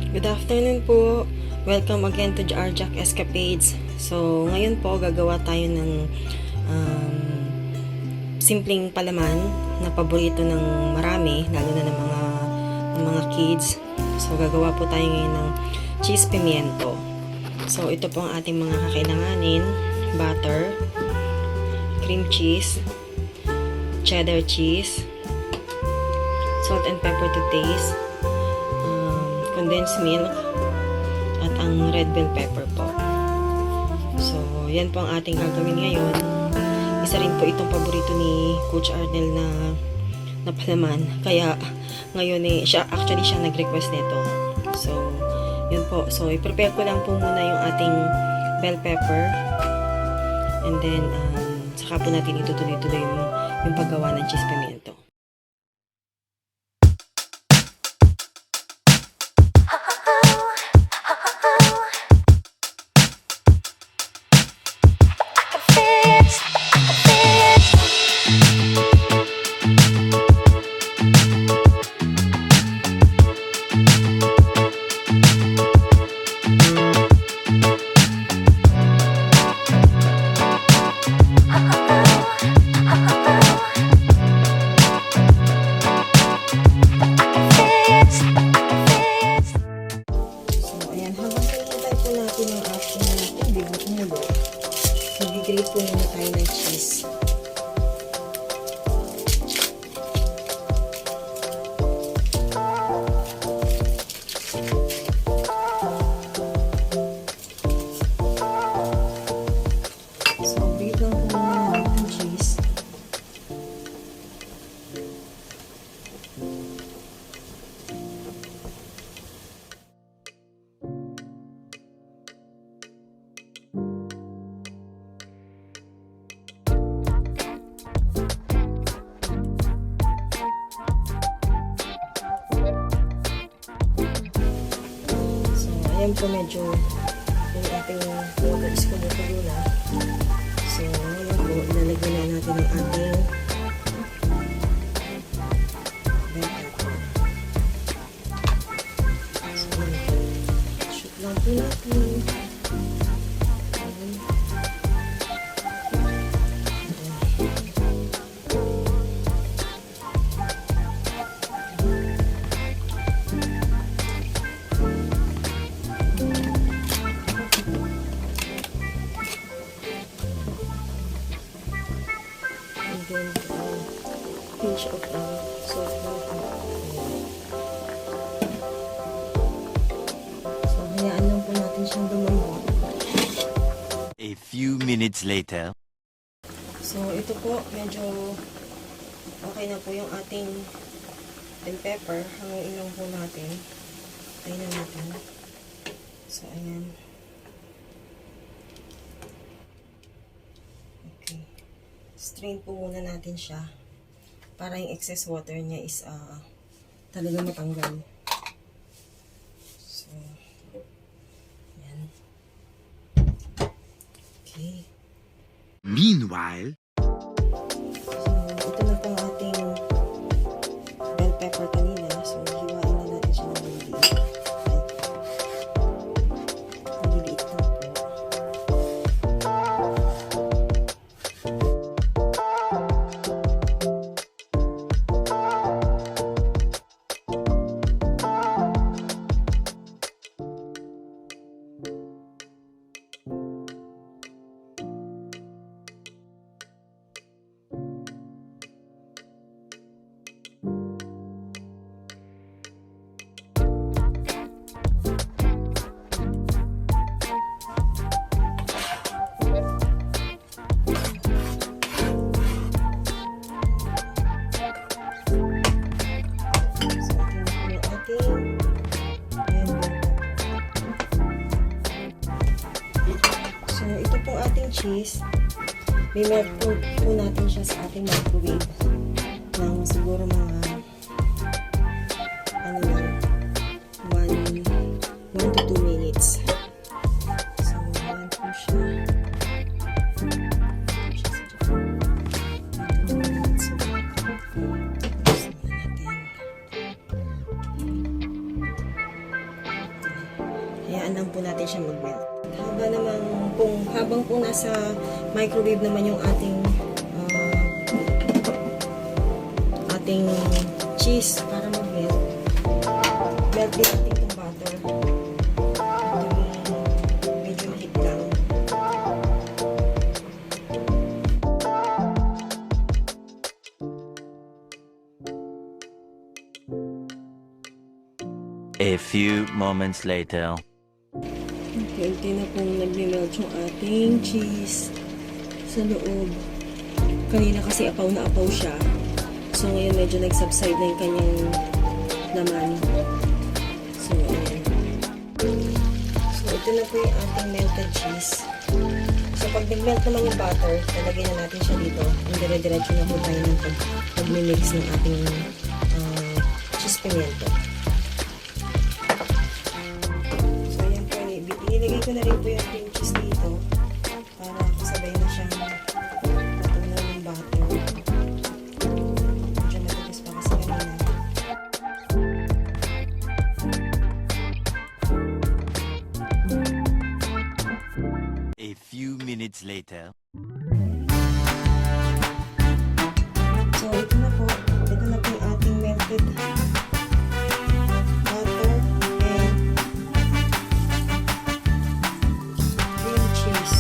Good afternoon po. Welcome again to ARJAC Escapades. So, ngayon po gagawa tayo ng simpleng palaman na paborito ng marami, lalo na ng mga kids. So, gagawa po tayo ngayon ng cheese pimiento. So, ito po ang ating mga kakailanganin: butter, cream cheese, cheddar cheese, salt and pepper to taste, condensed milk, at ang red bell pepper po. So, yan po ang ating gagawin ngayon. Isa rin po itong paborito ni Coach Arnel na palaman. Kaya, ngayon siya nag-request nito. So, yun po. So, i-prepare ko lang po muna yung ating bell pepper. And then, saka po natin itutuloy-tuloy yung paggawa ng cheese pimiento. Mag-grate po muna tayo ng cheese. So, grate lang po muna natin ng cheese. Ayan po, medyo yung ating water is kumukulo na. So, ngayon po, ilalagay na natin ang ating bell pepper. So, shoot lang po natin. Then, pinch of salt water. So, hayaan lang po natin siyang lumambot. A few minutes later. So, ito po, medyo okay na po yung ating bell pepper. Hanguin lang po natin. Tayo na natin. So, ayan. Strain po muna natin siya para yung excess water niya is talaga matanggal. So, yan. Okay. Meanwhile, So, ito na po ang ating bell pepper kanina. So, hiwain na natin siya ng maliliit. Maliliit lang po. So, ito pong ating cheese. May-melt po natin siya sa ating microwave ng siguro mga 1 to 2 minutes. So, yan po siya. Hayaan lang po natin siya mag-melt. Habang po nasa microwave naman yung ating cheese para mag-melt. Melt din natin itong butter. Medyo mahit lang. A few moments later. Unti na pong nag-melt yung ating cheese sa loob. Kanina kasi apaw na apaw siya. So ngayon medyo nag-subside na yung kanyang laman. So ayan. So ito na po yung ating melted cheese. So pag nag-melt naman yung butter, talagay na natin siya dito. Ang dire-diretso na po tayo ng pag-mix ng ating cheese pimiento. Inilagay ko na rin po yung cream cheese dito para kasabay na siyang matunaw ng butter. Medyo matigas pa kasi kanina. A few minutes later. So ito na po. Ito na po yung ating melted butter and cream cheese.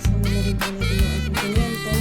So nilagay po natin yung ating pimiento.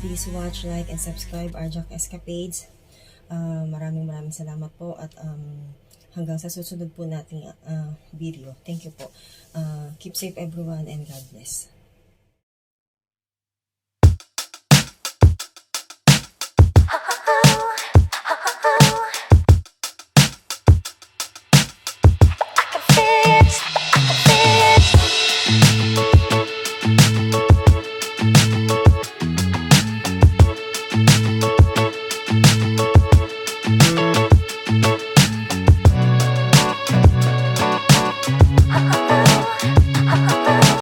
Please watch, like, and subscribe ARJAC Escapades. Maraming salamat po at hanggang sa susunod po nating video. Thank you po. Keep safe everyone and God bless.